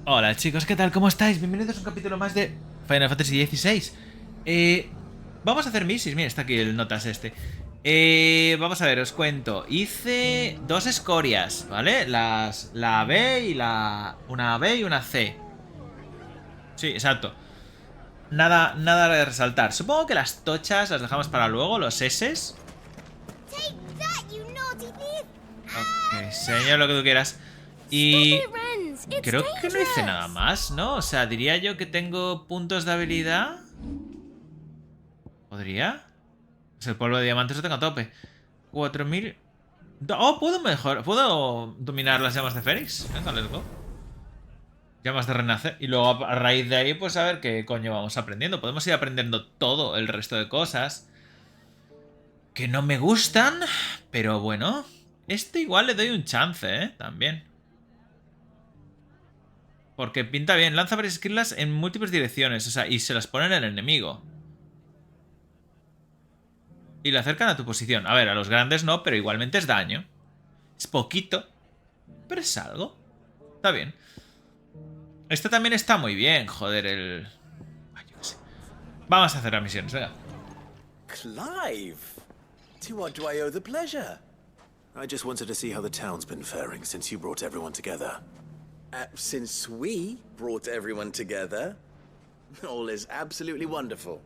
Hola chicos, ¿qué tal? ¿Cómo estáis? Bienvenidos a un capítulo más de Final Fantasy XVI. Vamos a hacer misis, mira, está aquí el notas este. Vamos a ver, os cuento. Hice dos escorias, ¿vale? La B y la... Una B y una C. Sí, exacto. Nada de resaltar. Supongo que las tochas las dejamos para luego, los S's. Take that, you naughty thief! Ok, señor, lo que tú quieras. Stop Y... it, Rens! It's Creo que no hice nada dangerous! más, ¿no? O sea, diría yo que tengo puntos de habilidad. ¿Podría? Pues el polvo de diamantes lo tengo a tope. 4000. Oh, puedo mejor. ¿Puedo dominar las llamas de Fénix? Venga, let's go. Llamas de renacer. Y luego a raíz de ahí, pues a ver qué coño vamos aprendiendo. Podemos ir aprendiendo todo el resto de cosas que no me gustan. Pero bueno, este igual le doy un chance, ¿eh? También. Porque pinta bien. Lanza varias esquilas en múltiples direcciones. O sea, y se las pone en el enemigo. Y le acercan a tu posición. A ver, a los grandes no, pero igualmente es daño. Es poquito, pero es algo. Está bien. Este también está muy bien, joder, el... Ay, yo qué sé. Vamos a hacer las misiones, venga. Clive! To what do I owe the pleasure? I just wanted to see how the town's been faring since you brought everyone together. Since we brought everyone together, all is absolutely wonderful.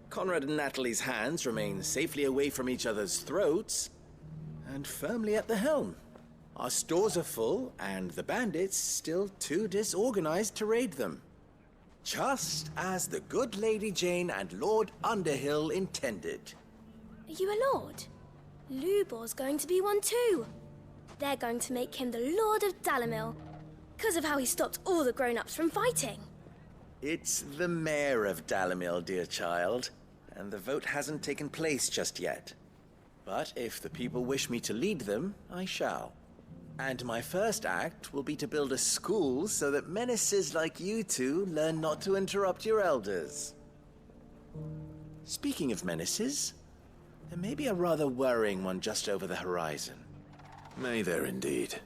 Conrad and Natalie's hands remain safely away from each other's throats, and firmly at the helm. Our stores are full, and the bandits still too disorganized to raid them. Just as the good Lady Jane and Lord Underhill intended. Are you a lord? Lubor's going to be one too. They're going to make him the Lord of Dalamil, because of how he stopped all the grown-ups from fighting. It's the mayor of Dalamil, dear child, and the vote hasn't taken place just yet. But if the people wish me to lead them, I shall. And my first act will be to build a school so that menaces like you two learn not to interrupt your elders. Speaking of menaces, there may be a rather worrying one just over the horizon. May there indeed.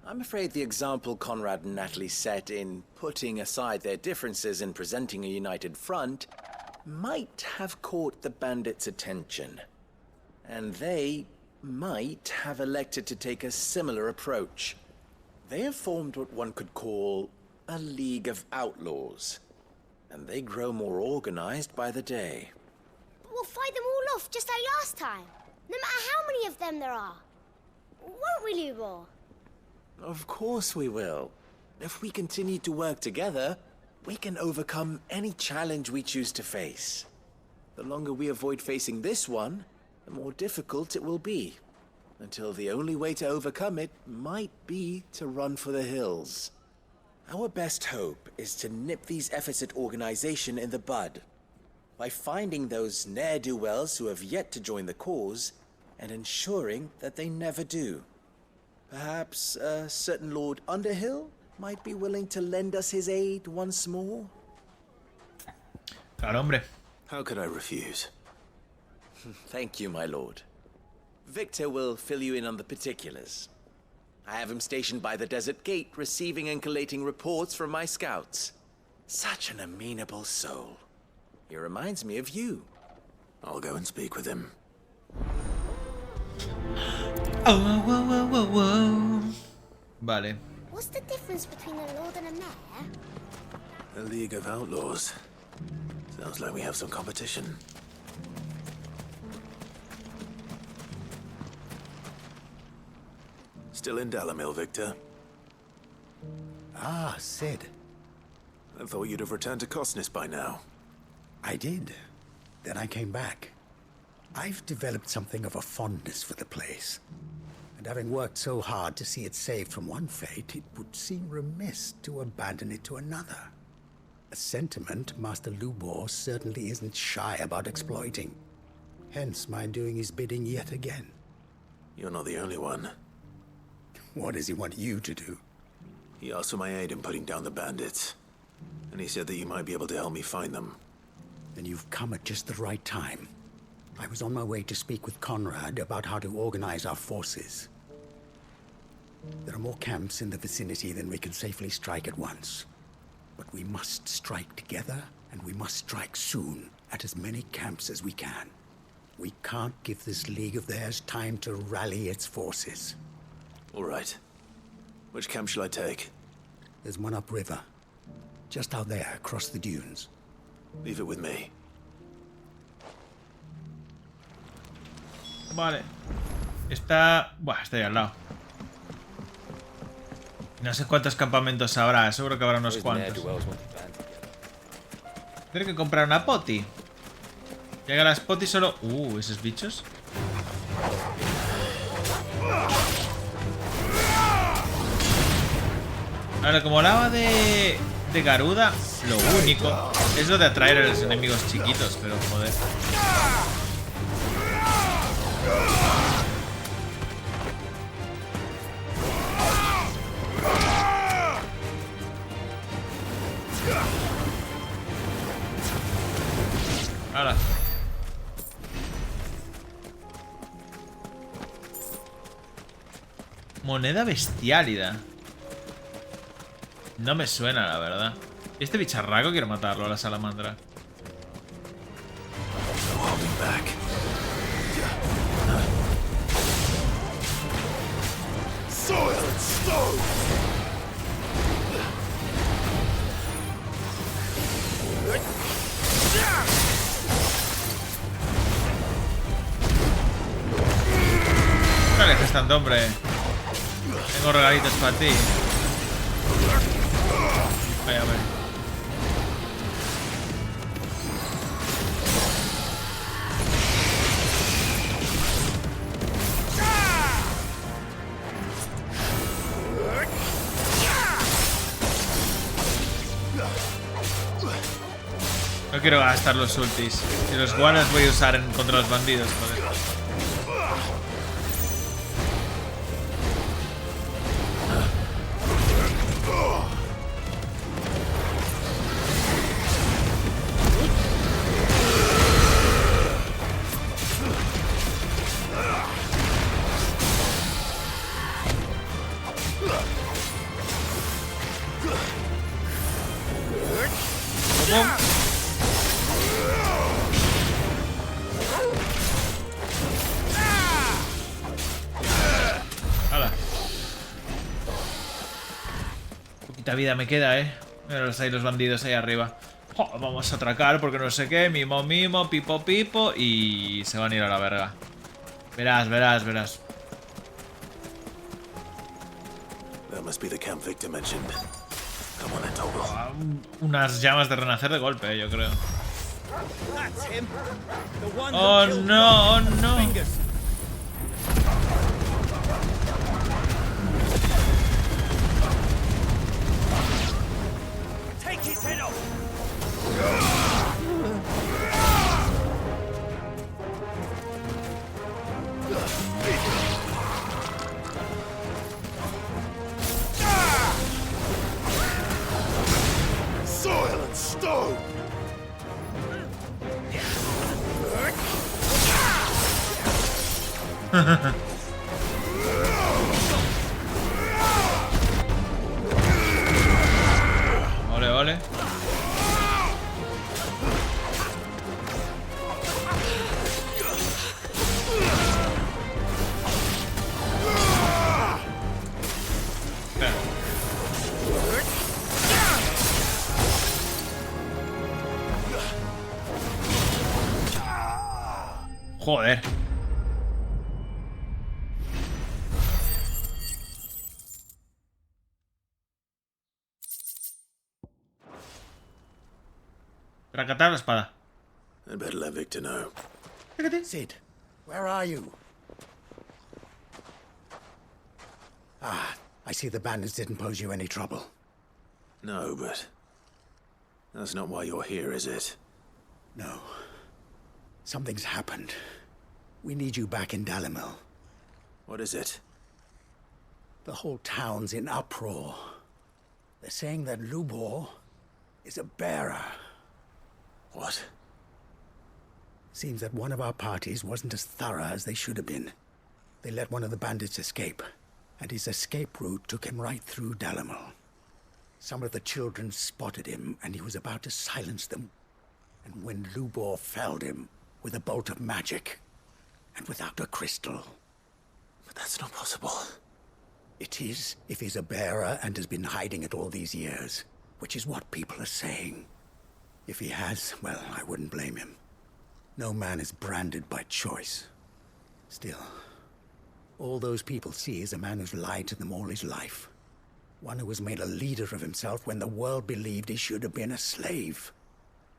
I'm afraid the example Conrad and Natalie set in putting aside their differences and presenting a united front might have caught the bandits' attention. And they might have elected to take a similar approach. They have formed what one could call a League of Outlaws. And they grow more organized by the day. But we'll fight them all off just like last time, no matter how many of them there are. Won't we, Lubor? Of course we will. If we continue to work together, we can overcome any challenge we choose to face. The longer we avoid facing this one, the more difficult it will be. Until the only way to overcome it might be to run for the hills. Our best hope is to nip these efforts at organization in the bud. By finding those ne'er-do-wells who have yet to join the cause, and ensuring that they never do. Perhaps a certain Lord Underhill might be willing to lend us his aid once more? Claro, hombre. How could I refuse? Thank you, my lord. Victor will fill you in on the particulars. I have him stationed by the desert gate, receiving and collating reports from my scouts. Such an amenable soul. He reminds me of you. I'll go and speak with him. Oh. Vale. What's the difference between a lord and a mayor? A League of Outlaws. Sounds like we have some competition. Still in Dalamil, Victor? Ah, Sid. I thought you'd have returned to Cosnis by now. I did. Then I came back. I've developed something of a fondness for the place. And having worked so hard to see it saved from one fate, it would seem remiss to abandon it to another. A sentiment Master Lubor certainly isn't shy about exploiting. Hence my doing his bidding yet again. You're not the only one. What does he want you to do? He asked for my aid in putting down the bandits. And he said that you might be able to help me find them. Then you've come at just the right time. I was on my way to speak with Conrad about how to organize our forces. There are more camps in the vicinity than we can safely strike at once. But we must strike together, and we must strike soon at as many camps as we can. We can't give this league of theirs time to rally its forces. All right. Which camp shall I take? There's one upriver, just out there across the dunes. Leave it with me. Vale. Está... Buah, está ahí al lado. No sé cuántos campamentos habrá. Seguro que habrá unos cuantos. Tengo que comprar una poti. Llega las potis solo... esos bichos. Ahora, como hablaba de Garuda, lo único es lo de atraer a los enemigos chiquitos, pero joder. Ahora. Moneda bestiálida. No me suena, la verdad. Este bicharraco quiero matarlo, a la salamandra. No alejes tanto, hombre. Tengo regalitos para ti. Vaya, a ver. No quiero gastar los ultis. Y los guanas voy a usar contra los bandidos, joder. ¡Hala! Poquita vida me queda, Míralos ahí los bandidos ahí arriba. Oh, vamos a atracar porque no sé qué. Mimo, mimo, pipo, pipo. Y se van a ir a la verga. Verás, verás, verás. That must be the camp Victor mentioned. Come on, Toggle. Unas llamas de renacer de golpe, yo creo. Oh no, oh no. Take his head off. Soil and stone! Ole, ole. Joder. Tracatar la espada. I'd better let Victor know. Sid, where are you? Ah, I see the bandits didn't pose you any trouble. No, but that's not why you're here, is it? No. Something's happened. We need you back in Dalimil. What is it? The whole town's in uproar. They're saying that Lubor is a bearer. What? Seems that one of our parties wasn't as thorough as they should have been. They let one of the bandits escape. and his escape route took him right through Dalimil. Some of the children spotted him, and he was about to silence them. And when Lubor felled him with a bolt of magic, and without a crystal. But that's not possible. It is, if he's a bearer and has been hiding it all these years, which is what people are saying. If he has, well, I wouldn't blame him. No man is branded by choice. Still, all those people see is a man who's lied to them all his life. One who was made a leader of himself when the world believed he should have been a slave.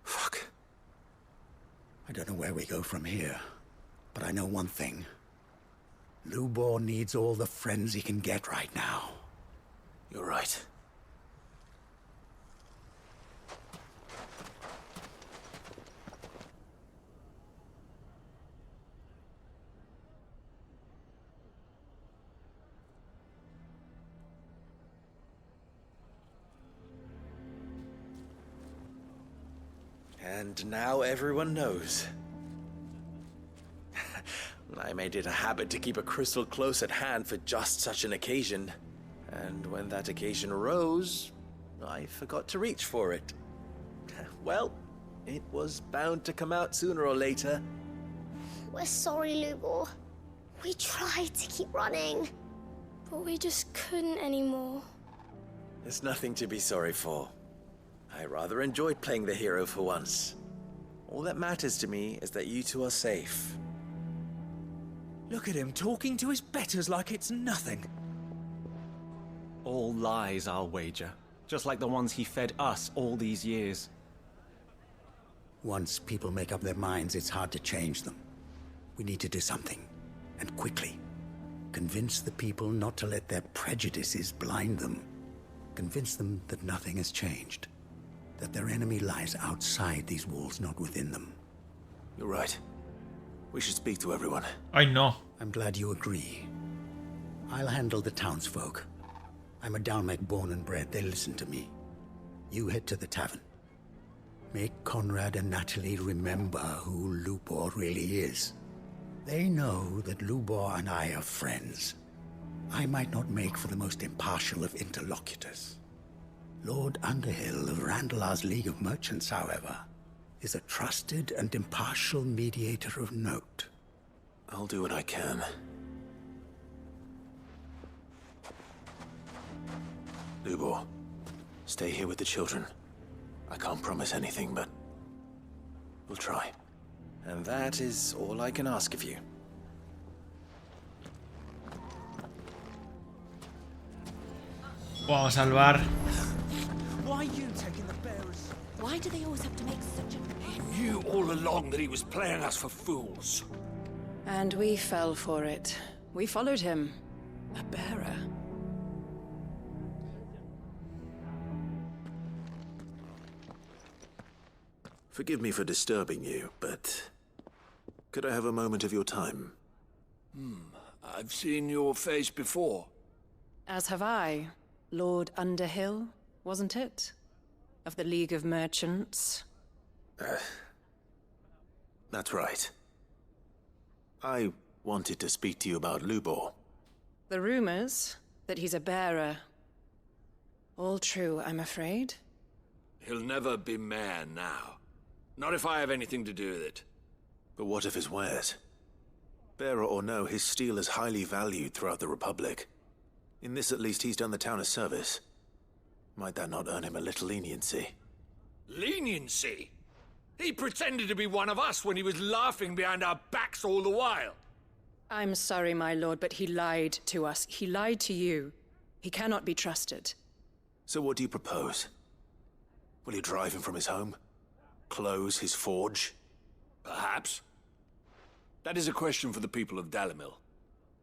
Fuck. I don't know where we go from here, but I know one thing. Lubor needs all the friends he can get right now. You're right. And now everyone knows. I made it a habit to keep a crystal close at hand for just such an occasion. And when that occasion arose, I forgot to reach for it. Well, it was bound to come out sooner or later. We're sorry, Lubor. We tried to keep running. But we just couldn't anymore. There's nothing to be sorry for. I rather enjoyed playing the hero for once. All that matters to me is that you two are safe. Look at him talking to his betters like it's nothing. All lies, I'll wager. Just like the ones he fed us all these years. Once people make up their minds, it's hard to change them. We need to do something, and quickly. Convince the people not to let their prejudices blind them. Convince them that nothing has changed. That their enemy lies outside these walls, not within them. You're right. We should speak to everyone. I know. I'm glad you agree. I'll handle the townsfolk. I'm a Dalmec born and bred. They'll listen to me. You head to the tavern. Make Conrad and Natalie remember who Lubor really is. They know that Lubor and I are friends. I might not make for the most impartial of interlocutors. Lord Underhill of Randalar's League of Merchants, however, is a trusted and impartial mediator of note. I'll do what I can. Lubor, stay here with the children. I can't promise anything, but we'll try. And that is all I can ask of you. Vamos a salvar. Why are you taking the bearers? Why do they always have to make such a... He knew all along that he was playing us for fools. And we fell for it. We followed him. A bearer. Forgive me for disturbing you, but could I have a moment of your time? I've seen your face before. As have I. Lord Underhill, wasn't it? Of the League of Merchants. That's right. I wanted to speak to you about Lubor. The rumors that he's a bearer. All true, I'm afraid. He'll never be mayor now. Not if I have anything to do with it. But what of his wares? Bearer or no, his steel is highly valued throughout the Republic. In this at least he's done the town a service. Might that not earn him a little leniency? Leniency? He pretended to be one of us when he was laughing behind our backs all the while. I'm sorry, my lord, but he lied to us. He lied to you. He cannot be trusted. So what do you propose? Will you drive him from his home? Close his forge? Perhaps. That is a question for the people of Dalimil.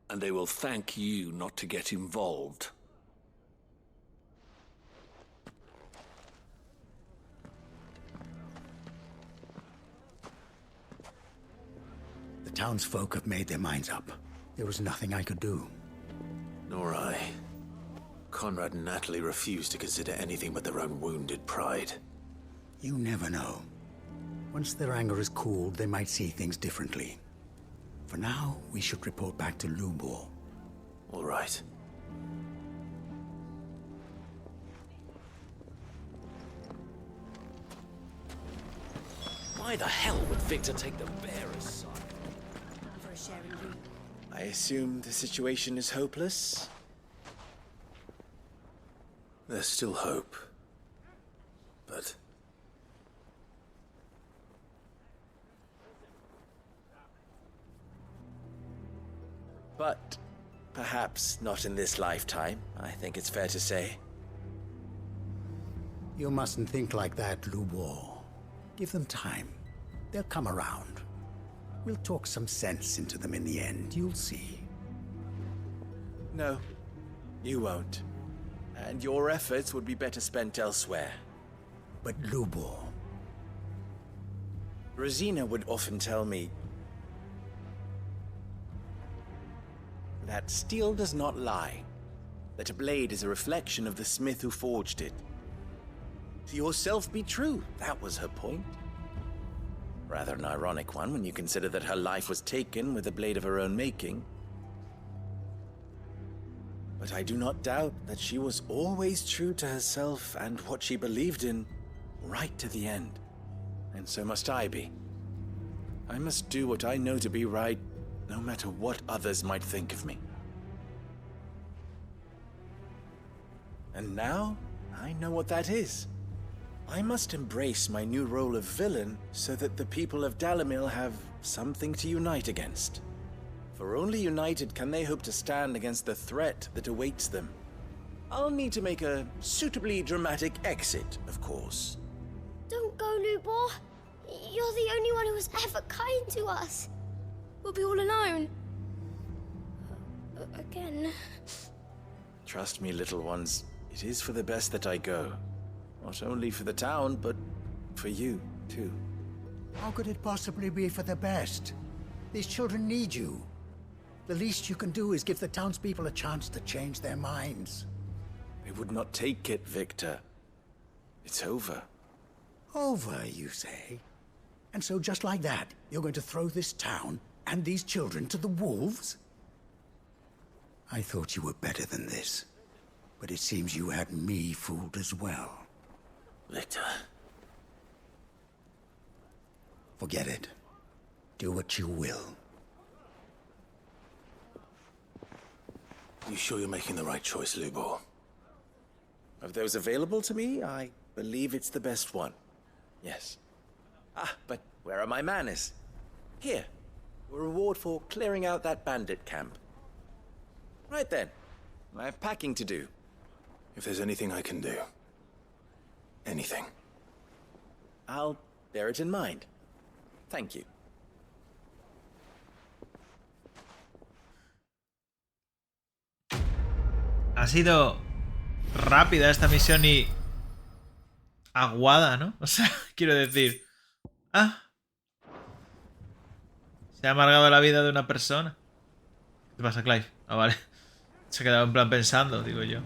And they will thank you not to get involved. The townsfolk have made their minds up. There was nothing I could do. Nor I. Conrad and Natalie refused to consider anything but their own wounded pride. You never know. Once their anger is cooled, they might see things differently. For now, we should report back to Lubor. All right. Why the hell would Victor take the bearer's side? I assume the situation is hopeless? There's still hope. But But perhaps not in this lifetime, I think it's fair to say. You mustn't think like that, Lubor. Give them time. They'll come around. We'll talk some sense into them in the end, you'll see. No, you won't. And your efforts would be better spent elsewhere. But Lubor, Rosina would often tell me that steel does not lie, that a blade is a reflection of the smith who forged it. To yourself be true, that was her point. Rather an ironic one when you consider that her life was taken with a blade of her own making. But I do not doubt that she was always true to herself and what she believed in, right to the end. And so must I be. I must do what I know to be right, no matter what others might think of me. And now, I know what that is. I must embrace my new role of villain so that the people of Dalimil have something to unite against. For only united can they hope to stand against the threat that awaits them. I'll need to make a suitably dramatic exit, of course. Don't go, Lubor. You're the only one who was ever kind to us. We'll be all alone. Again. Trust me, little ones, it is for the best that I go. Not only for the town, but for you, too. how could it possibly be for the best? These children need you. The least you can do is give the townspeople a chance to change their minds. They would not take it, Victor. It's over. Over, you say? And so just like that, you're going to throw this town and these children to the wolves? I thought you were better than this. But it seems you had me fooled as well. Victor. Forget it. Do what you will. You sure you're making the right choice, Lubor? Of those available to me, I believe it's the best one. Yes. Ah, but where are my manners? Here. A reward for clearing out that bandit camp. Right then. I have packing to do. If there's anything I can do. Anything. I'll bear it in mind. Thank you. Ha sido rápida esta misión y aguada, ¿no? O sea, quiero decir... Ah. Se ha amargado la vida de una persona. ¿Qué pasa, Clive? Ah, vale. Se ha quedado en plan pensando, digo yo.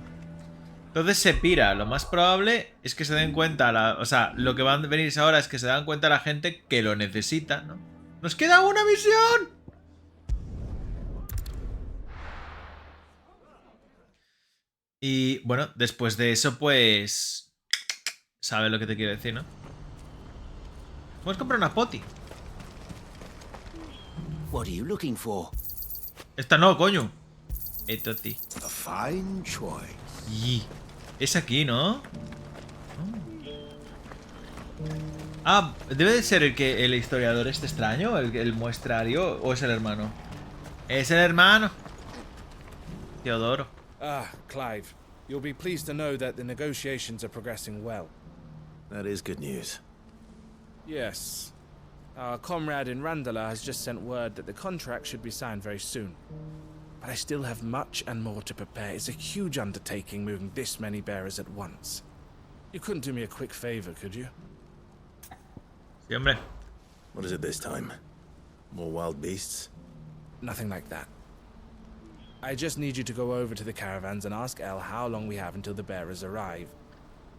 Entonces se pira. Lo más probable es que se den cuenta... O sea, lo que va a venir ahora es que se dan cuenta la gente que lo necesita, ¿no? ¡Nos queda una misión! Y bueno, después de eso, pues... Sabes lo que te quiero decir, ¿no? Vamos a comprar una poti. What are you looking for? Esta no, coño. Esto sí. A fine choice. Y es aquí, ¿no? Ah, debe de ser el historiador este extraño, el muestrario, o es el hermano. Es el hermano. Teodoro. Ah, Clive. You'll be pleased to know that the negotiations are progressing well. That is good news. Yes. Our comrade in Randala has just sent word that the contract should be signed very soon. But I still have much and more to prepare. It's a huge undertaking moving this many bearers at once. You couldn't do me a quick favor, could you? Sí, hombre. What is it this time? More wild beasts? Nothing like that. I just need you to go over to the caravans and ask El how long we have until the bearers arrive.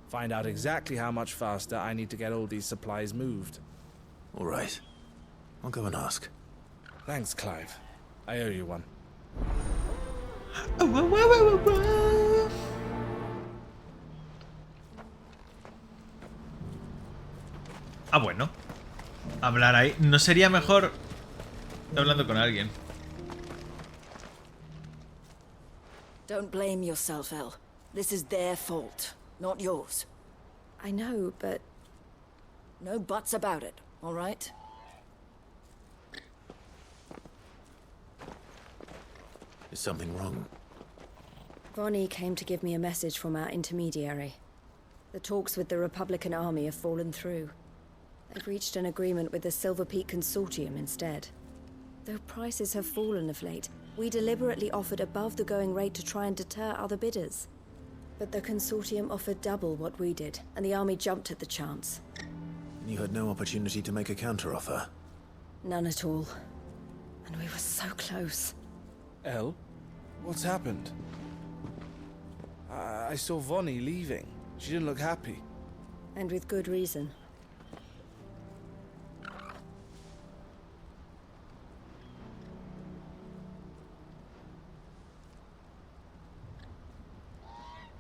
Find out exactly how much faster I need to get all these supplies moved. All right. I'll go and ask. Thanks, Clive. I owe you one. Ah, bueno. hablar ahí. ¿No sería mejor hablando con alguien? Don't blame yourself, Elle. This is their fault, not yours. I know, but... No buts about it, all right? Is something wrong? Vonnie came to give me a message from our intermediary. The talks with the Republican army have fallen through. They've reached an agreement with the Silver Peak Consortium instead. Though prices have fallen of late, we deliberately offered above the going rate to try and deter other bidders. But the Consortium offered double what we did, and the army jumped at the chance. You had no opportunity to make a counteroffer? None at all. And we were so close. Elle? What's happened? I saw Vonnie leaving. She didn't look happy. And with good reason.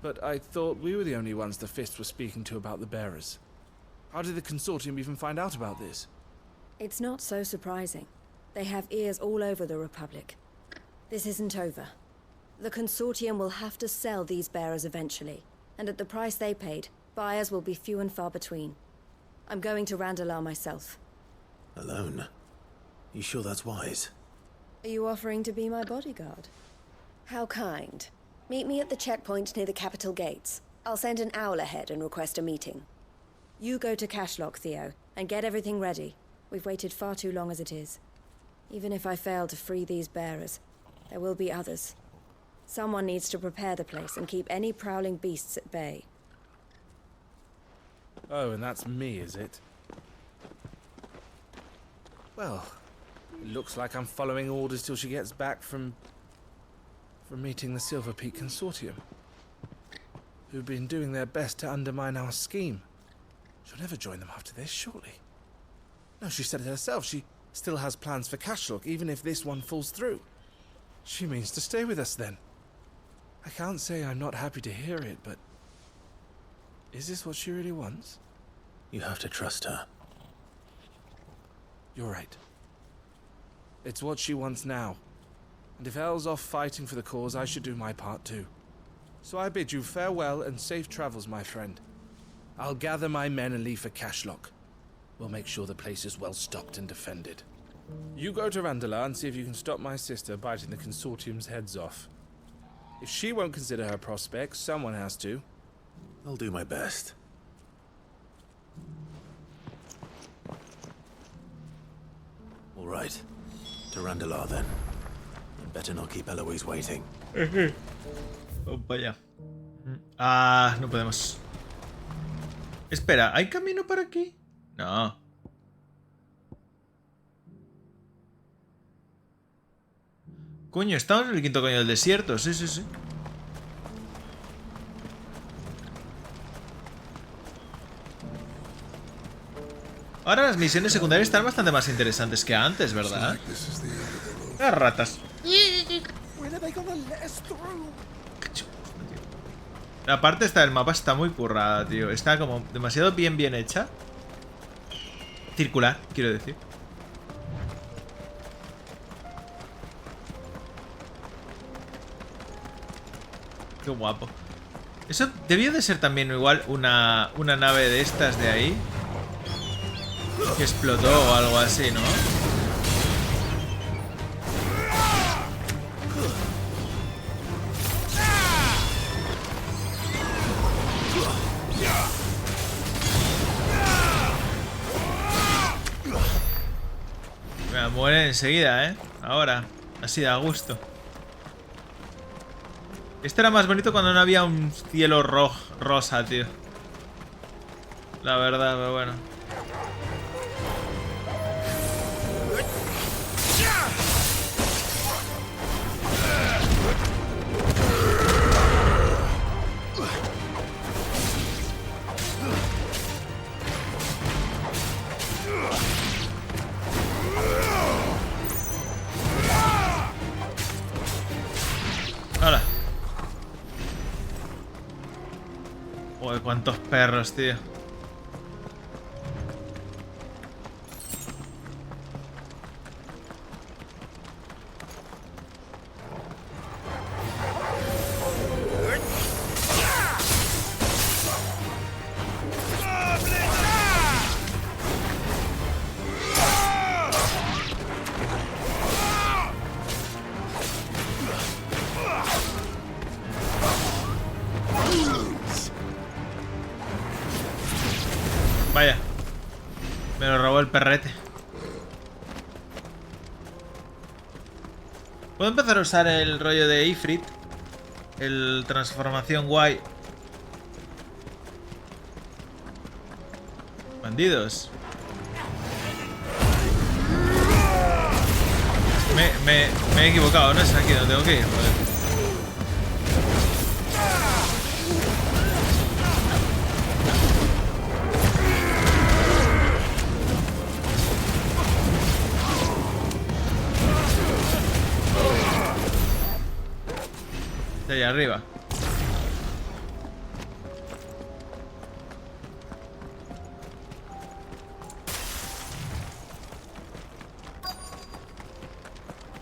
But I thought we were the only ones the Fist were speaking to about the bearers. How did the Consortium even find out about this? It's not so surprising. They have ears all over the Republic. This isn't over. The Consortium will have to sell these bearers eventually, and at the price they paid, buyers will be few and far between. I'm going to Randalar myself. Alone? You sure that's wise? Are you offering to be my bodyguard? How kind. Meet me at the checkpoint near the capital gates. I'll send an owl ahead and request a meeting. You go to Cashlock, Theo, and get everything ready. We've waited far too long as it is. Even if I fail to free these bearers, there will be others. Someone needs to prepare the place and keep any prowling beasts at bay. Oh, and that's me, is it? Well, it looks like I'm following orders till she gets back from meeting the Silver Peak Consortium, who've been doing their best to undermine our scheme. She'll never join them after this, surely. No, she said it herself. She still has plans for Cashlock, even if this one falls through. She means to stay with us, then. I can't say I'm not happy to hear it, but... is this what she really wants? You have to trust her. You're right. It's what she wants now. And if Elle's off fighting for the cause, I should do my part too. So I bid you farewell and safe travels, my friend. I'll gather my men and leave for Cashlock. We'll make sure the place is well stocked and defended. You go to Randalar and see if you can stop my sister biting the Consortium's heads off. If she won't consider her prospects, someone has to. I'll do my best. All right. To Randalar, then. Better not keep Eloise waiting. Oh, vaya. Ah, no podemos. Espera, ¿hay camino para aquí? No. Coño, estamos en el quinto coño del desierto. Sí, sí, sí. Ahora las misiones secundarias están bastante más interesantes que antes, ¿verdad? Las ratas. La parte esta del mapa está muy currada, tío. Está como demasiado bien hecha. Circular, quiero decir. Qué guapo. Eso debió de ser también igual una nave de estas de ahí. Que explotó o algo así, ¿no? Me muere enseguida, ¿eh? Ahora, así da gusto. Este era más bonito cuando no había un cielo rosa, tío. La verdad, pero bueno. Hola. Joder, cuántos perros, tío. Vaya. Me lo robó el perrete. Puedo empezar a usar el rollo de Ifrit. El transformación guay. Bandidos. Me he equivocado, no es aquí donde tengo que ir, joder. De ahí arriba.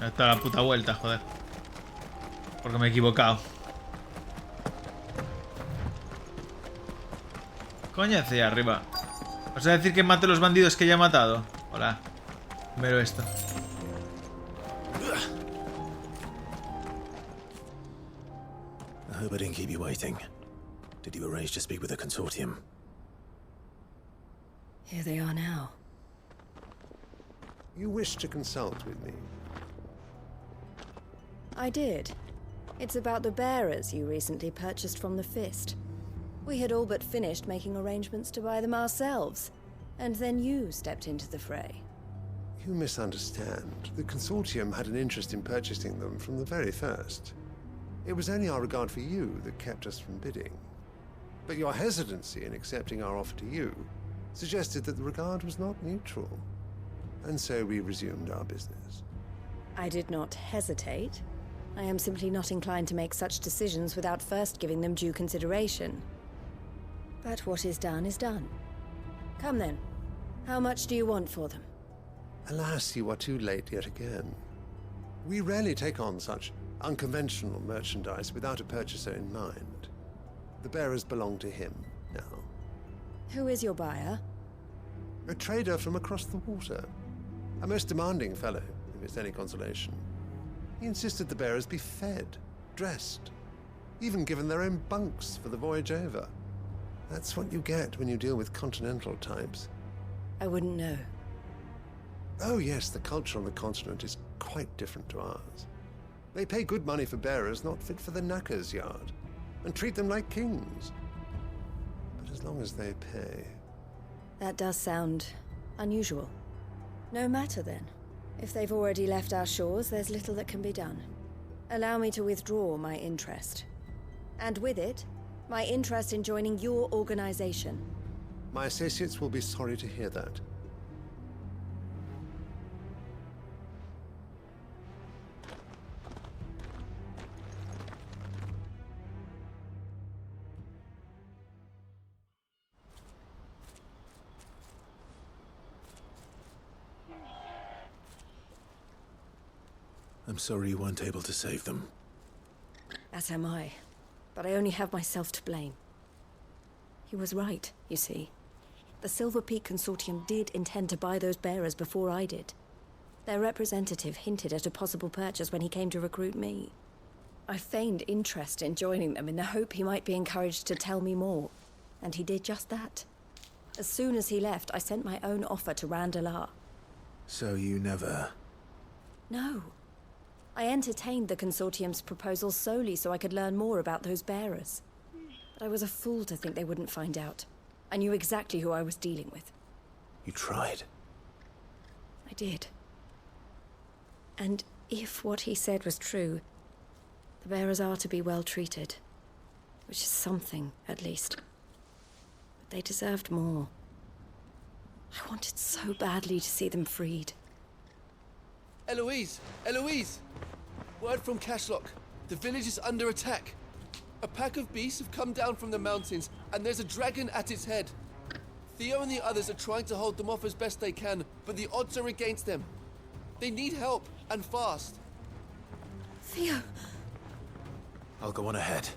Hasta la puta vuelta, joder. Porque me he equivocado. Coño, hacia arriba. ¿Vas a decir que mate los bandidos que ya he matado? Hola. Primero esto. I hope I didn't keep you waiting. Did you arrange to speak with the consortium? Here they are now. You wish to consult with me? I did. It's about the bearers you recently purchased from the Fist. We had all but finished making arrangements to buy them ourselves, and then you stepped into the fray. You misunderstand. The consortium had an interest in purchasing them from the very first. It was only our regard for you that kept us from bidding. But your hesitancy in accepting our offer to you suggested that the regard was not mutual. And so we resumed our business. I did not hesitate. I am simply not inclined to make such decisions without first giving them due consideration. But what is done is done. Come then. How much do you want for them? Alas, you are too late yet again. We rarely take on such unconventional merchandise without a purchaser in mind. The bearers belong to him now. Who is your buyer? A trader from across the water. A most demanding fellow, if it's any consolation. He insisted the bearers be fed, dressed, even given their own bunks for the voyage over. That's what you get when you deal with continental types. I wouldn't know. Oh yes, the culture on the continent is quite different to ours. They pay good money for bearers not fit for the knacker's yard, and treat them like kings. But as long as they pay... That does sound unusual. No matter then. If they've already left our shores, there's little that can be done. Allow me to withdraw my interest. And with it, my interest in joining your organization. My associates will be sorry to hear that. I'm sorry you weren't able to save them. As am I. But I only have myself to blame. He was right, you see. The Silver Peak Consortium did intend to buy those bearers before I did. Their representative hinted at a possible purchase when he came to recruit me. I feigned interest in joining them in the hope he might be encouraged to tell me more. And he did just that. As soon as he left, I sent my own offer to Randalar. So you never... No. I entertained the Consortium's proposal solely so I could learn more about those bearers. But I was a fool to think they wouldn't find out. I knew exactly who I was dealing with. You tried. I did. And if what he said was true, the bearers are to be well treated. Which is something, at least. But they deserved more. I wanted so badly to see them freed. Eloise! Eloise! Word from Cashlock. The village is under attack. A pack of beasts have come down from the mountains, and there's a dragon at its head. Theo and the others are trying to hold them off as best they can, but the odds are against them. They need help, and fast. Theo! I'll go on ahead.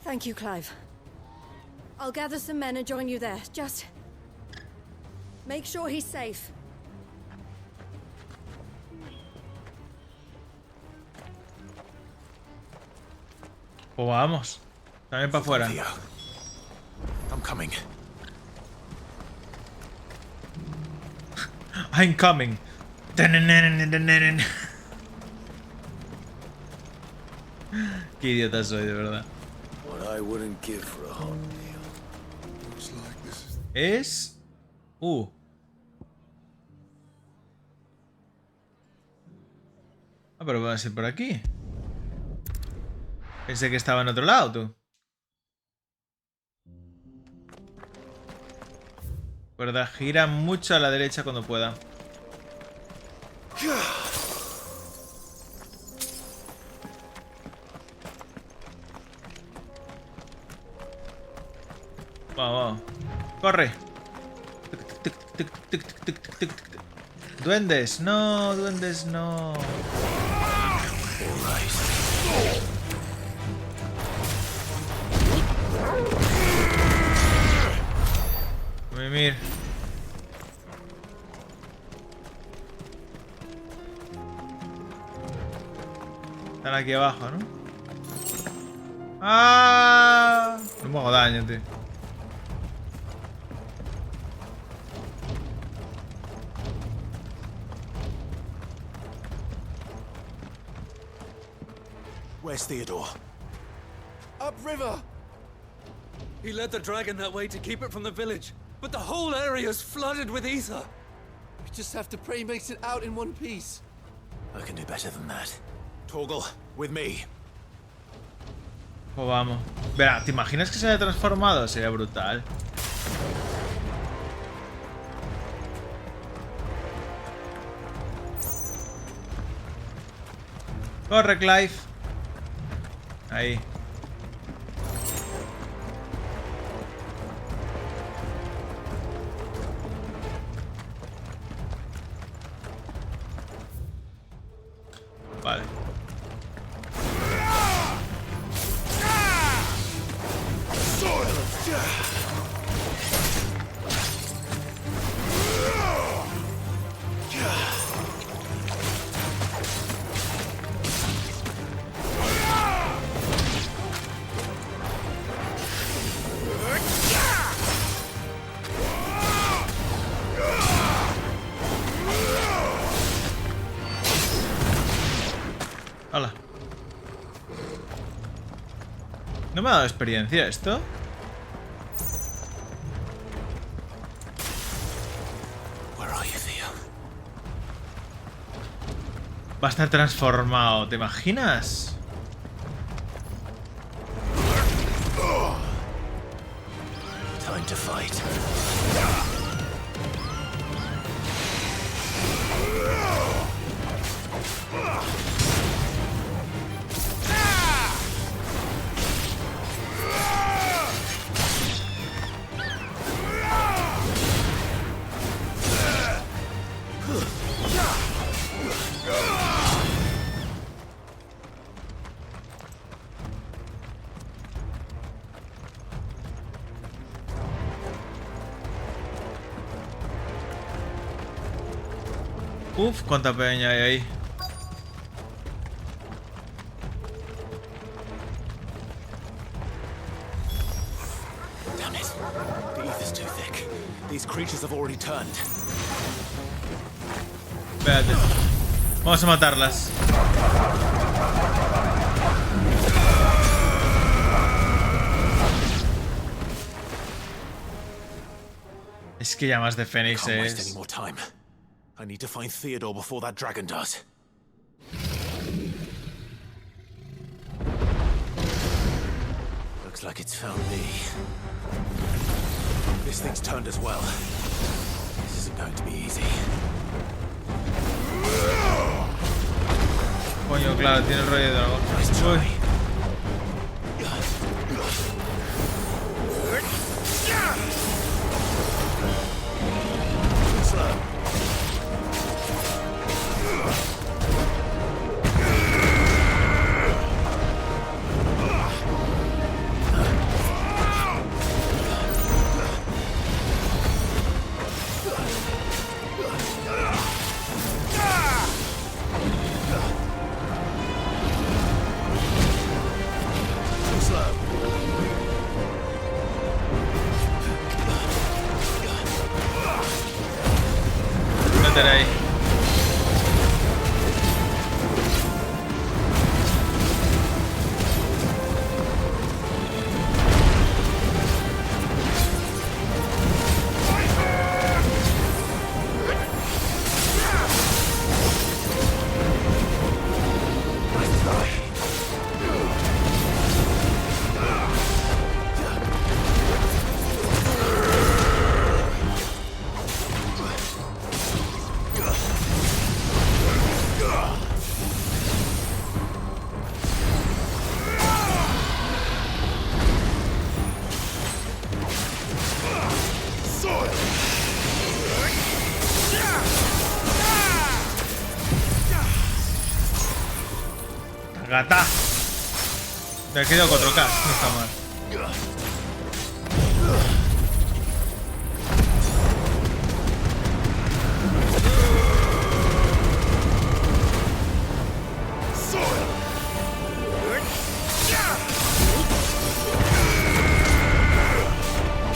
Thank you, Clive. I'll gather some men and join you there. Just... make sure he's safe. Pues vamos. También para afuera. I'm coming. I'm coming. Qué idiota soy, de verdad. What I wouldn't give for a hot meal. Looks like this is... Es... Ah, pero va a ser por aquí. Pensé que estaba en otro lado, tú. Recuerda, gira mucho a la derecha cuando pueda. Vamos, vamos. Corre. Duendes, no, duendes, no. Mimir. Están aquí abajo, ¿no? ¡Ah! No me hago daño, tío. Where's Theodore? Upriver! He led the dragon that way to keep it from the village, but the whole area is flooded with ether. We just have to pray he makes it out in one piece. I can do better than that. Torgal, with me. Pues vamos. Verá, ¿te imaginas que se haya transformado? Sería brutal. Corre, Clive. Ahí. Vale. Hola. ¿No me ha dado experiencia esto? Va a estar transformado, ¿te imaginas? Time to fight. Uf, cuánta peña hay ahí. Damn it. The ether's too thick. These creatures have already turned. Espérate. Vamos a matarlas. Es que llamas de Fénix Can't waste es... any more time. I need to find Theodore before that dragon does. Looks like it's found me. This thing's turned as well. This isn't going to be easy. Coño, claro, tiene el rollo de dragón. Nice Uy. try. meter ahí. Gata. Me he quedado 4K, no está mal.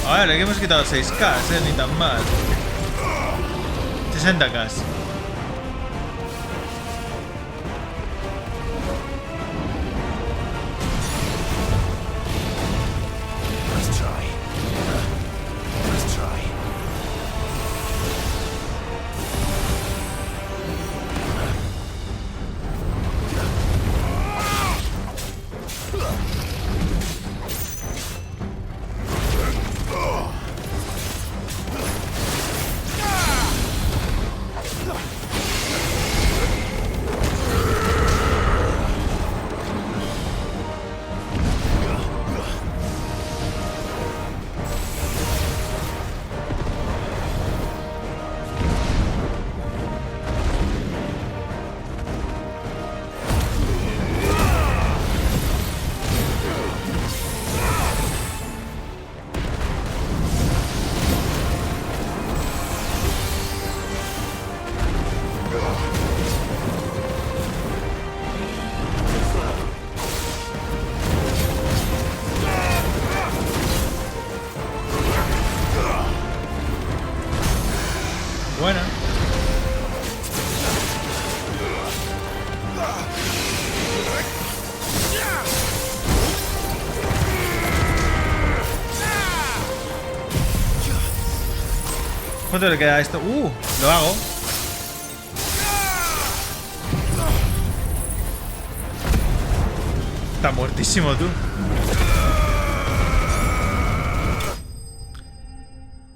Vale, que hemos quitado 6K, ni tan mal. 60K. Buena. ¿Cuánto le queda a esto? Lo hago. Está muertísimo, tú.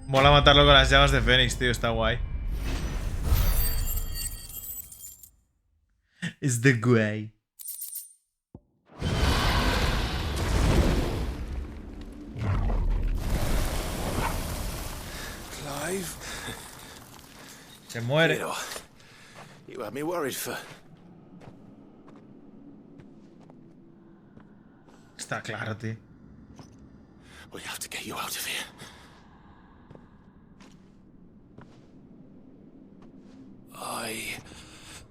Mola matarlo con las llagas de Fénix, tío. Está guay. Es de guay. Clive? Se muere. You had me worried for... Está claro, tío. We have to get you out of here. I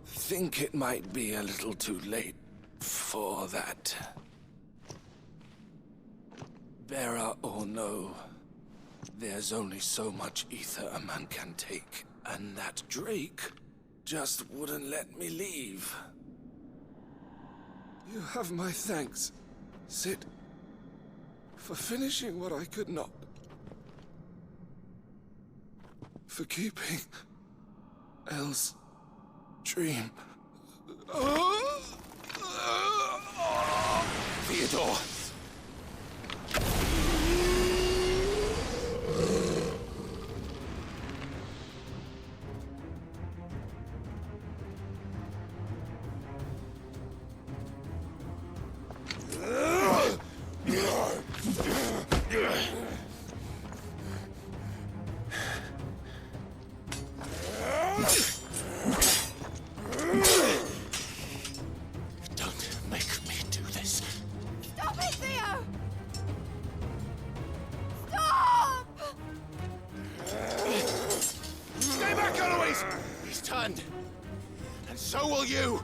think it might be a little too late for that. Bearer or no, there's only so much ether a man can take, and that Drake just wouldn't let me leave. You have my thanks, Sid, for finishing what I could not. For keeping Elle's dream. Theodore! So will you!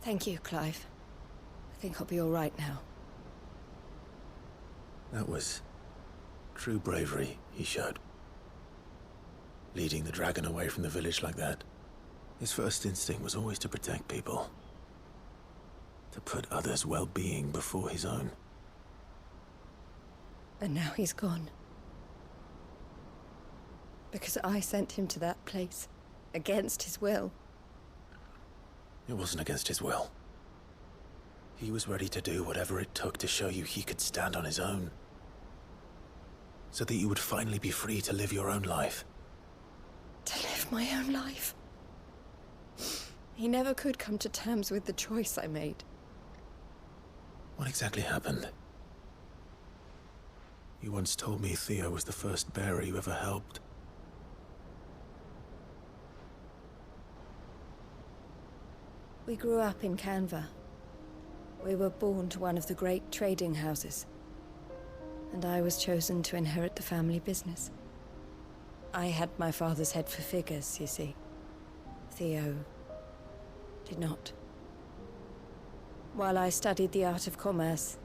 Thank you, Clive. I think I'll be all right now. That was true bravery he showed. Leading the dragon away from the village like that. His first instinct was always to protect people. To put others' well-being before his own. And now he's gone. Because I sent him to that place. Against his will. It wasn't against his will. He was ready to do whatever it took to show you he could stand on his own. So that you would finally be free to live your own life. To live my own life. He never could come to terms with the choice I made. What exactly happened? You once told me Theo was the first bearer you ever helped. We grew up in Canva. We were born to one of the great trading houses. And I was chosen to inherit the family business. I had my father's head for figures, you see. Theo did not. While I studied the art of commerce,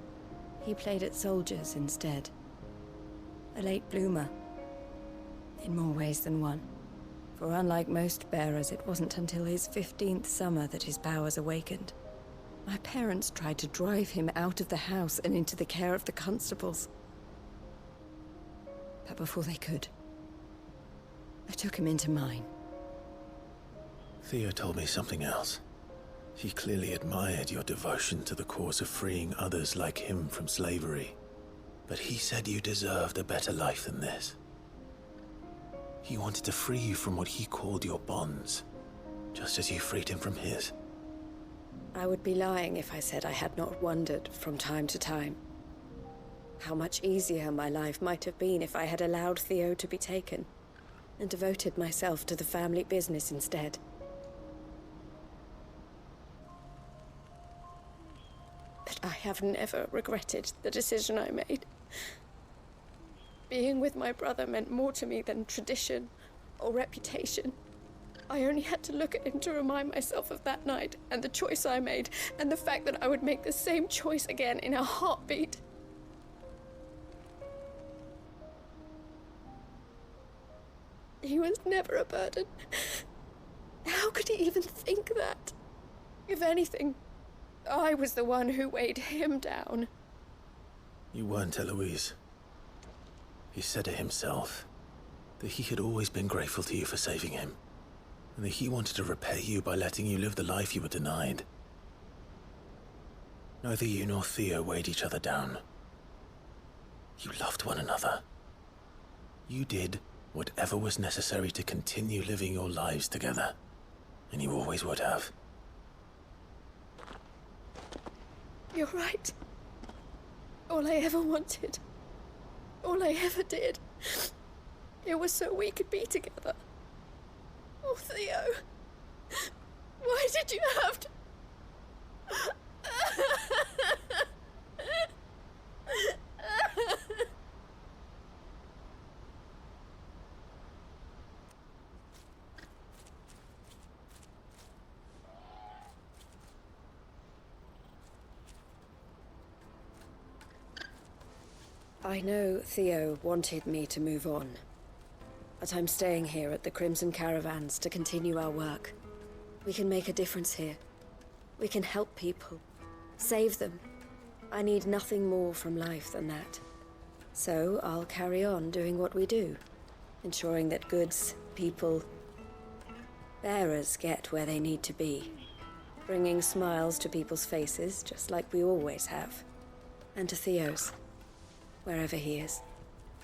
he played at soldiers instead. A late bloomer. In more ways than one. For unlike most bearers, it wasn't until his 15th summer that his powers awakened. My parents tried to drive him out of the house and into the care of the constables. But before they could, I took him into mine. Theo told me something else. He clearly admired your devotion to the cause of freeing others like him from slavery. But he said you deserved a better life than this. He wanted to free you from what he called your bonds, just as you freed him from his. I would be lying if I said I had not wondered from time to time how much easier my life might have been if I had allowed Theo to be taken and devoted myself to the family business instead. But I have never regretted the decision I made. Being with my brother meant more to me than tradition or reputation. I only had to look at him to remind myself of that night and the choice I made and the fact that I would make the same choice again in a heartbeat. He was never a burden. How could he even think that? If anything, I was the one who weighed him down. You weren't, Eloise. He said it himself, that he had always been grateful to you for saving him, and that he wanted to repay you by letting you live the life you were denied. Neither you nor Theo weighed each other down. You loved one another. You did whatever was necessary to continue living your lives together, and you always would have. You're right. All I ever wanted, all I ever did, it was so we could be together. Oh, Theo, why did you have to... I know Theo wanted me to move on, but I'm staying here at the Crimson Caravans to continue our work. We can make a difference here. We can help people, save them. I need nothing more from life than that. So I'll carry on doing what we do, ensuring that goods, people, bearers get where they need to be, bringing smiles to people's faces just like we always have, and to Theo's. Wherever he is.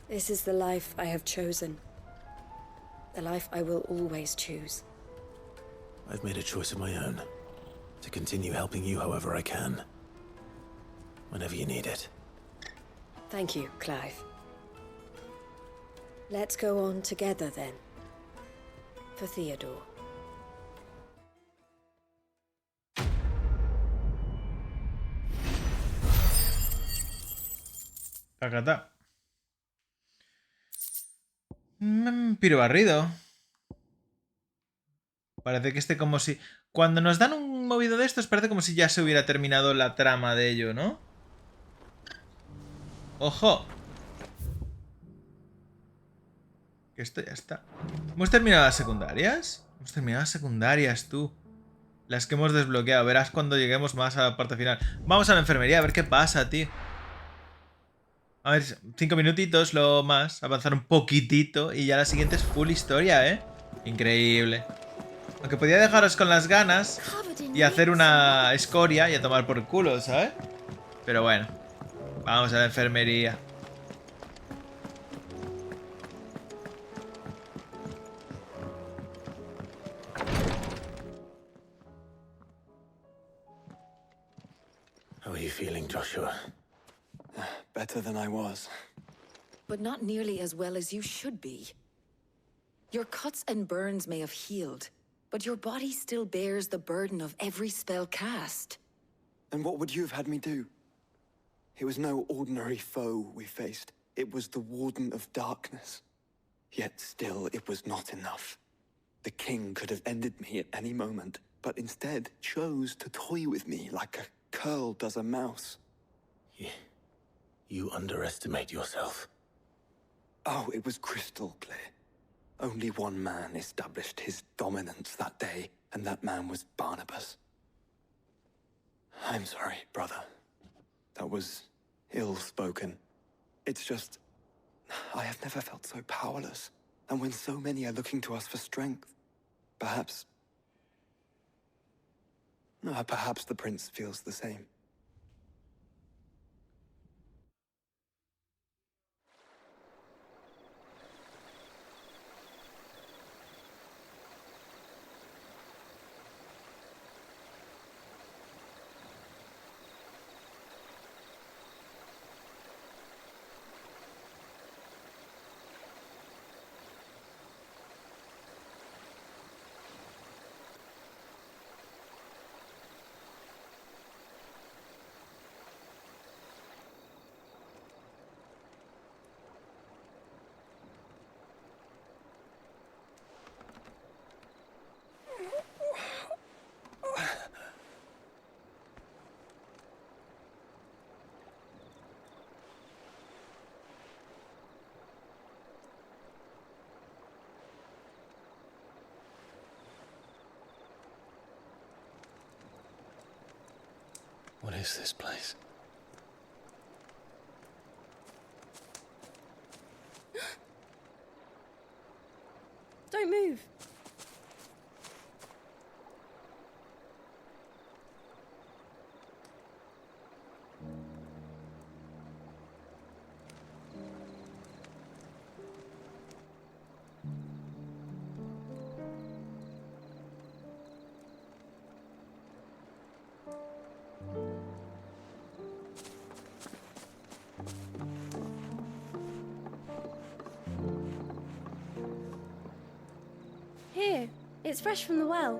This is the life I have chosen. The life I will always choose. I've made a choice of my own. To continue helping you however I can. Whenever you need it. Thank you, Clive. Let's go on together then. For Theodore. Tacata. Piro barrido. Parece que esté como si... Cuando nos dan un movido de estos parece como si ya se hubiera terminado la trama de ello, ¿no? ¡Ojo! Que esto ya está. ¿Hemos terminado las secundarias? Hemos terminado las secundarias, tú. Las que hemos desbloqueado. Verás cuando lleguemos más a la parte final. Vamos a la enfermería a ver qué pasa, tío. A ver, 5 minutitos, lo más. Avanzar un poquitito y ya la siguiente es full historia, ¿eh? Increíble. Aunque podía dejaros con las ganas y hacer una escoria y a tomar por culo, ¿sabes? Pero bueno. Vamos a la enfermería. How are you feeling, Joshua? Better than I was. But not nearly as well as you should be. Your cuts and burns may have healed, but your body still bears the burden of every spell cast. And what would you have had me do? It was no ordinary foe we faced. It was the Warden of Darkness. Yet still, it was not enough. The king could have ended me at any moment, but instead chose to toy with me like a curl does a mouse. You underestimate yourself. Oh, it was crystal clear. Only one man established his dominance that day, and that man was Barnabas. I'm sorry, brother. That was ill-spoken. It's just, I have never felt so powerless. And when so many are looking to us for strength, perhaps the prince feels the same. What is this place? Don't move. Here, it's fresh from the well.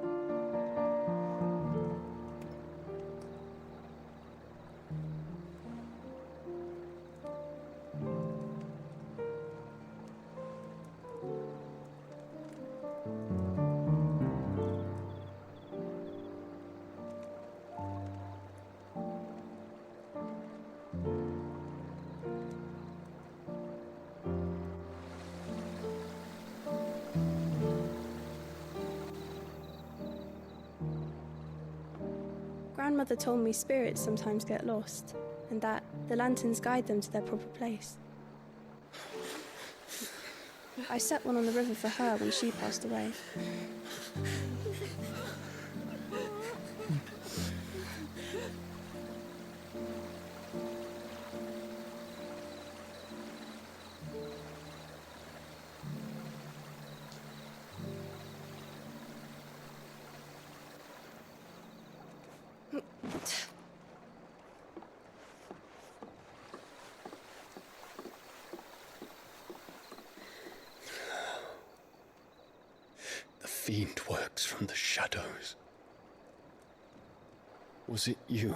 Grandmother told me spirits sometimes get lost, and that the lanterns guide them to their proper place. I set one on the river for her when she passed away. The fiend works from the shadows. Was it you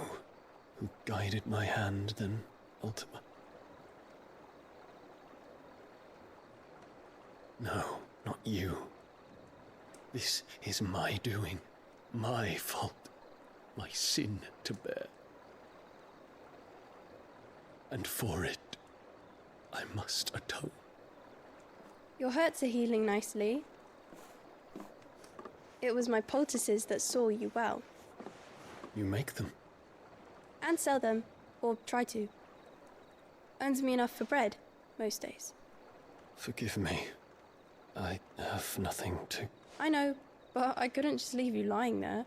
who guided my hand then, Ultima? No, not you. This is my doing. my fault, my sin to bear. And for it, I must atone. Your hurts are healing nicely. It was my poultices that saw you well. You make them? And sell them, or try to. Earns me enough for bread, most days. Forgive me. I have nothing to... I know, but I couldn't just leave you lying there.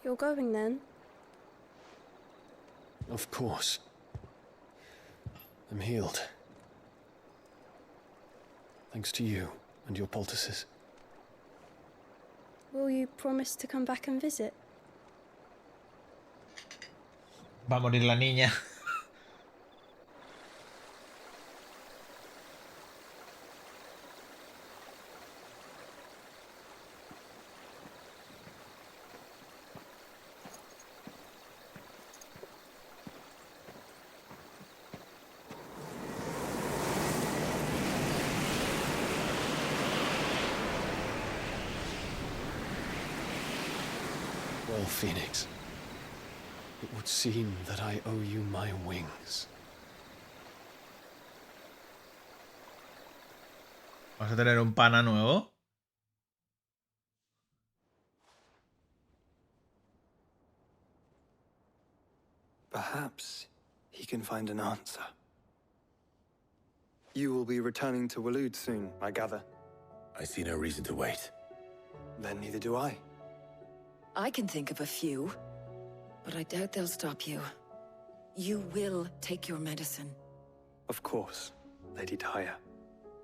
You're going then? Of course. I'm healed. Thanks to you and your poultices. Will you promise to come back and visit? Va a morir la niña. Well, Phoenix, it would seem that I owe you my wings. ¿Vas a tener un pana nuevo? Perhaps he can find an answer. You will be returning to Waloed soon, I gather. I see no reason to wait. Then neither do I. I can think of a few, but I doubt they'll stop you. You will take your medicine. Of course, Lady Daya.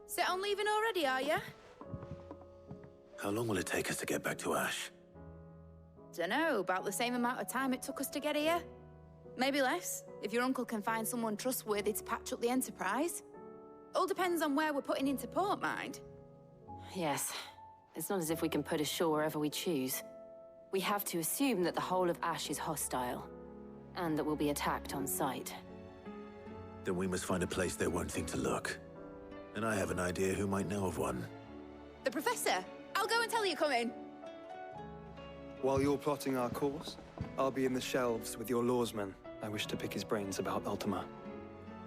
Set on leaving already, are you? How long will it take us to get back to Ash? Dunno, about the same amount of time it took us to get here. Maybe less, if your uncle can find someone trustworthy to patch up the Enterprise. All depends on where we're putting into port, mind. Yes. It's not as if we can put ashore wherever we choose. We have to assume that the whole of Ash is hostile, and that we'll be attacked on sight. Then we must find a place they won't think to look. And I have an idea who might know of one. The Professor! I'll go and tell you coming. While you're plotting our course, I'll be in the shelves with your lawsman. I wish to pick his brains about Ultima.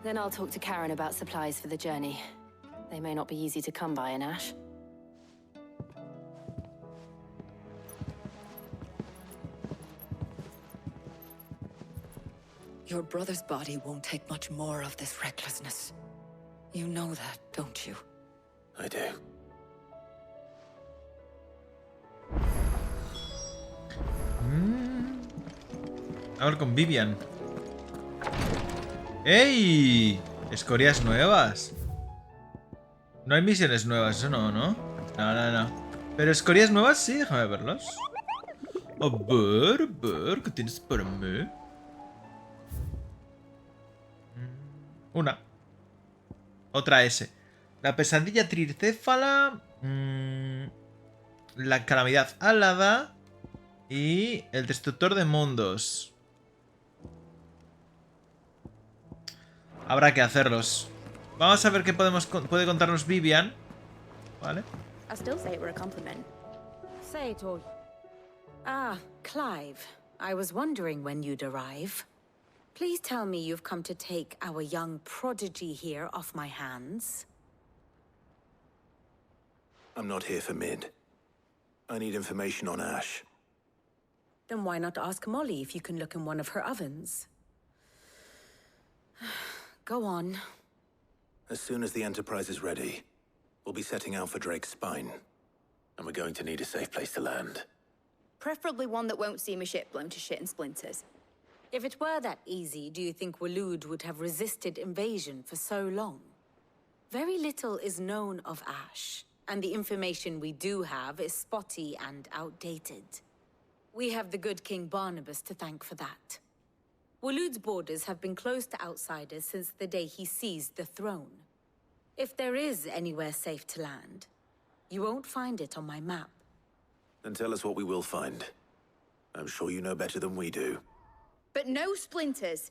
Then I'll talk to Karen about supplies for the journey. They may not be easy to come by in Ash. Your brother's body won't take much more of this recklessness. You know that, don't you? I do. Hablar con Vivian. ¡Ey! Escorias nuevas. No hay misiones nuevas, eso no, ¿no? No. Pero escorias nuevas sí, déjame verlos. A ver, ¿qué tienes para mí? Una. Otra S. La pesadilla tricéfala. La calamidad alada. Y el destructor de mundos. Habrá que hacerlos. Vamos a ver qué puede contarnos Vivian. Vale. I still say it were a compliment. Say it all. Ah, Clive. I was wondering when you'd arrive. Please tell me you've come to take our young prodigy here off my hands. I'm not here for Mid. I need information on Ash. Then why not ask Molly if you can look in one of her ovens? Go on. As soon as the Enterprise is ready, we'll be setting out for Drake's Spine. And we're going to need a safe place to land. Preferably one that won't see my ship blown to shit and splinters. If it were that easy, do you think Waloed would have resisted invasion for so long? Very little is known of Ash, and the information we do have is spotty and outdated. We have the good King Barnabas to thank for that. Waloed's borders have been closed to outsiders since the day he seized the throne. If there is anywhere safe to land, you won't find it on my map. Then tell us what we will find. I'm sure you know better than we do. But no splinters.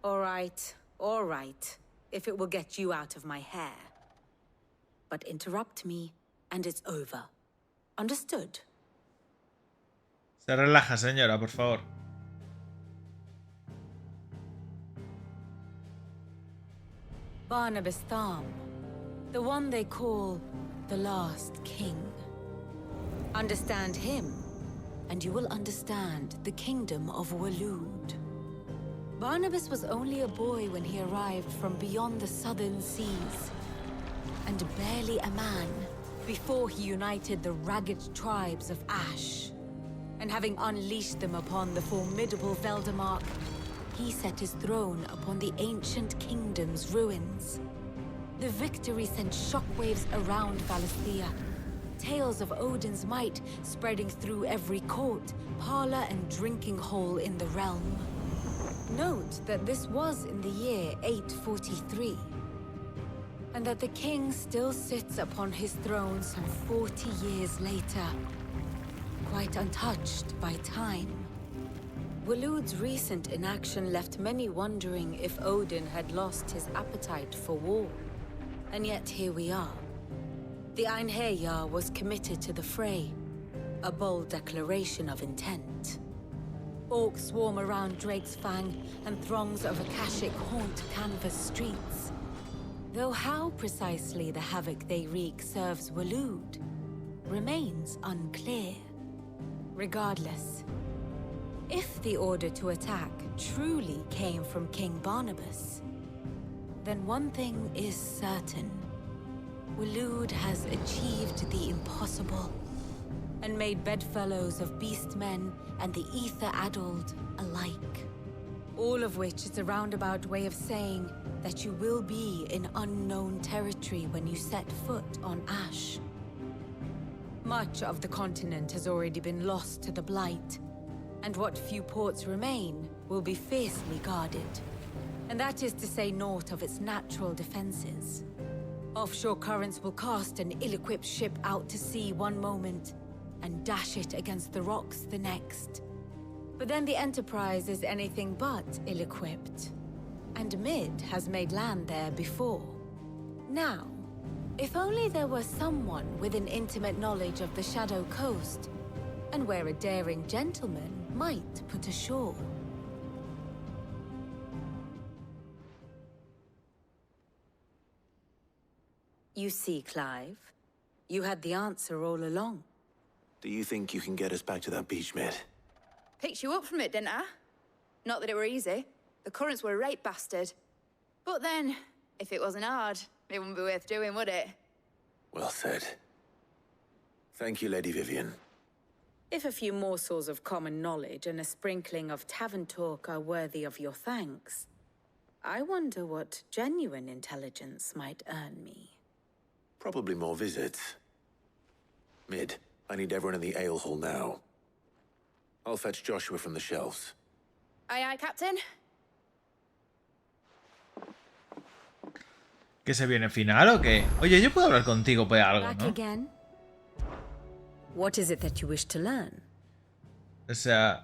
All right, if it will get you out of my hair. But interrupt me, and it's over. Understood? Se relaja, señora, por favor. Barnabas Tham, the one they call the Last King. Understand him, and you will understand the kingdom of Waloed. Barnabas was only a boy when he arrived from beyond the southern seas, and barely a man before he united the ragged tribes of Ash. And having unleashed them upon the formidable Veldemark, he set his throne upon the ancient kingdom's ruins. The victory sent shockwaves around Valisthea, tales of Odin's might spreading through every court, parlor, and drinking hole in the realm. Note that this was in the year 843, and that the king still sits upon his throne some 40 years later, quite untouched by time. Waloed's recent inaction left many wondering if Odin had lost his appetite for war. And yet here we are. The Einherjar was committed to the fray, a bold declaration of intent. Orcs swarm around Drake's Fang, and throngs of Akashic haunt canvas streets. Though how precisely the havoc they wreak serves Waloed remains unclear. Regardless, if the order to attack truly came from King Barnabas, then one thing is certain. Waloed has achieved the impossible, and made bedfellows of beastmen and the ether-addled alike. All of which is a roundabout way of saying that you will be in unknown territory when you set foot on Ash. Much of the continent has already been lost to the Blight, and what few ports remain will be fiercely guarded. And that is to say naught of its natural defenses. Offshore currents will cast an ill-equipped ship out to sea one moment, and dash it against the rocks the next. But then the Enterprise is anything but ill-equipped, and Mid has made land there before. Now, if only there were someone with an intimate knowledge of the Shadow Coast, and where a daring gentleman might put ashore. You see, Clive, you had the answer all along. Do you think you can get us back to that beach, Mid? Picked you up from it, didn't I? Not that it were easy. The currents were a right bastard. But then, if it wasn't hard, it wouldn't be worth doing, would it? Well said. Thank you, Lady Vivian. If a few morsels of common knowledge and a sprinkling of tavern talk are worthy of your thanks, I wonder what genuine intelligence might earn me. Probably more visits. Mid, I need everyone in the ale hall now. I'll fetch Joshua from the shelves. Aye, aye, Captain. ¿Qué se viene final o qué? Oye, yo puedo hablar contigo por algo, Back ¿no? again? What is it that you wish to learn? O sea,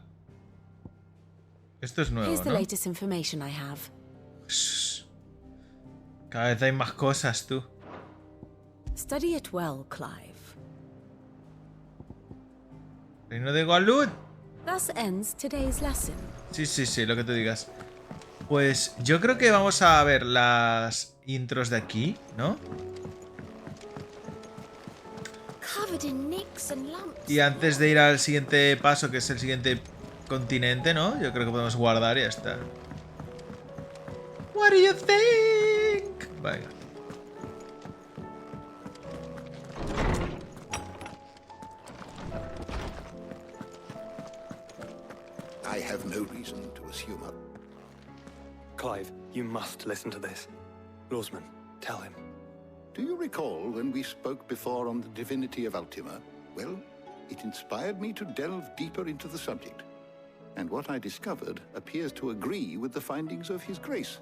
esto es nuevo, Here's the ¿no? latest information I have. Cada vez hay más cosas, tú. Study it well, Clive. Reino de Waloed. Thus ends today's lesson. Sí, sí, sí, lo que tú digas. Pues yo creo que vamos a ver las intros de aquí, ¿no? Covered in nicks and lumps. Y antes de ir al siguiente paso, que es el siguiente continente, ¿no? Yo creo que podemos guardar y ya está. What do you think? Venga. I have no reason to assume her. Clive, you must listen to this. Lawsman, tell him. Do you recall when we spoke before on the divinity of Ultima? Well, it inspired me to delve deeper into the subject. And what I discovered appears to agree with the findings of His Grace.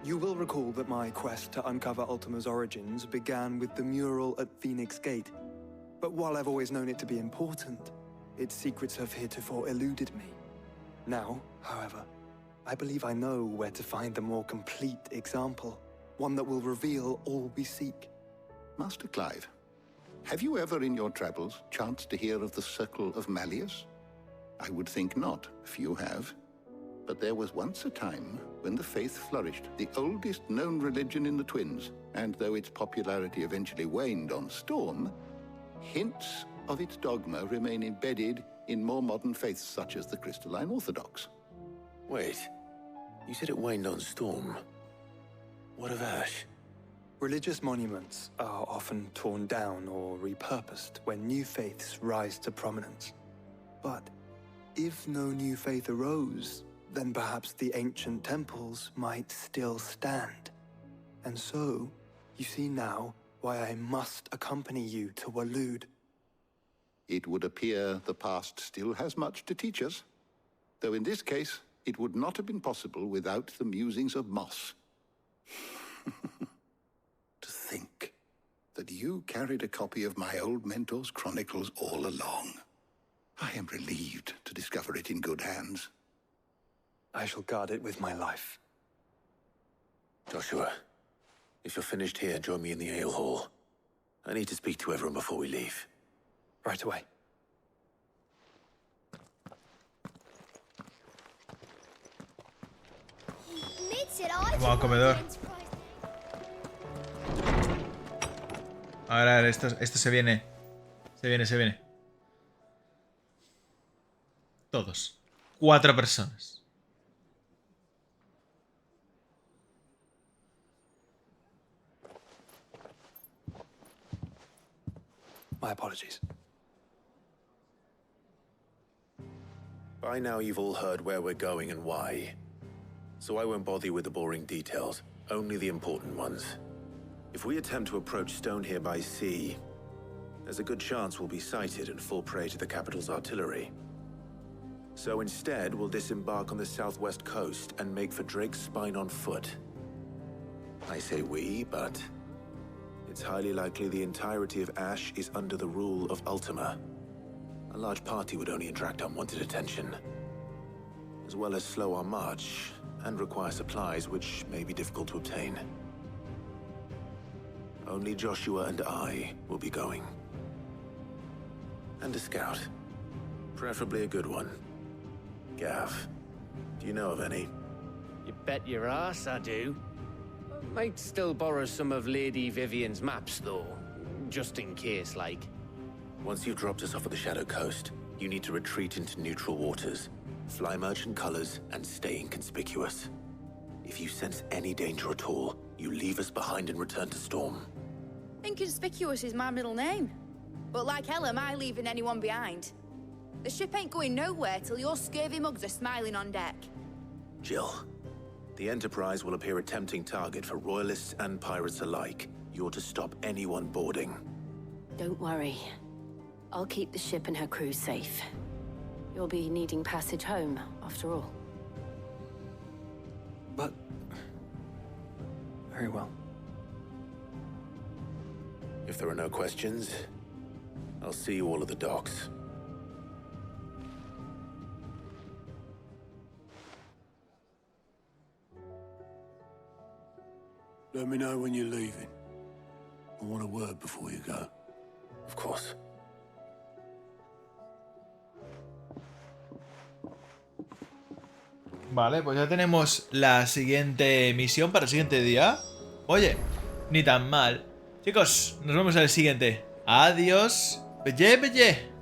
You will recall that my quest to uncover Ultima's origins began with the mural at Phoenix Gate. But while I've always known it to be important, Its secrets have heretofore eluded me. Now, however, I believe I know where to find the more complete example. One that will reveal all we seek. Master Clive, have you ever in your travels chanced to hear of the Circle of Malleus? I would think not, if you have. But there was once a time when the faith flourished, the oldest known religion in the Twins, and though its popularity eventually waned on Storm, hints of its dogma remain embedded in more modern faiths such as the Crystalline Orthodox. Wait, you said it waned on Storm. What of Ash? Religious monuments are often torn down or repurposed when new faiths rise to prominence. But if no new faith arose, then perhaps the ancient temples might still stand. And so, you see now why I must accompany you to Waloed. It would appear the past still has much to teach us, though in this case, it would not have been possible without the musings of Moss. To think that you carried a copy of my old mentor's chronicles all along. I am relieved to discover it in good hands. I shall guard it with my life. Joshua, if you're finished here, join me in the ale hall. I need to speak to everyone before we leave. Right away. Vamos al comedor. A ver, esto se viene. Se viene. Todos. 4 personas. My apologies. By now you've all heard where we're going and why. So I won't bother you with the boring details, only the important ones. If we attempt to approach Stone here by sea, there's a good chance we'll be sighted and fall prey to the capital's artillery. So instead, we'll disembark on the southwest coast and make for Drake's Spine on foot. I say we, but it's highly likely the entirety of Ash is under the rule of Ultima. A large party would only attract unwanted attention, as well as slow our march and require supplies which may be difficult to obtain. Only Joshua and I will be going. And a scout. Preferably a good one. Gav, do you know of any? You bet your ass I do. Might still borrow some of Lady Vivian's maps, though. Just in case, like. Once you've dropped us off at the Shadow Coast, you need to retreat into neutral waters, fly merchant colors, and stay inconspicuous. If you sense any danger at all, you leave us behind and return to Storm. Inconspicuous is my middle name. But like hell am I leaving anyone behind. The ship ain't going nowhere till your scurvy mugs are smiling on deck. Jill, the Enterprise will appear a tempting target for royalists and pirates alike. You're to stop anyone boarding. Don't worry. I'll keep the ship and her crew safe. You'll be needing passage home, after all. But... very well. If there are no questions, I'll see you all at the docks. Let me know when you're leaving. I want a word before you go. Of course. Vale, pues ya tenemos la siguiente misión para el siguiente día. Oye, ni tan mal. Chicos, nos vemos en el siguiente. Adiós. Belle, belle.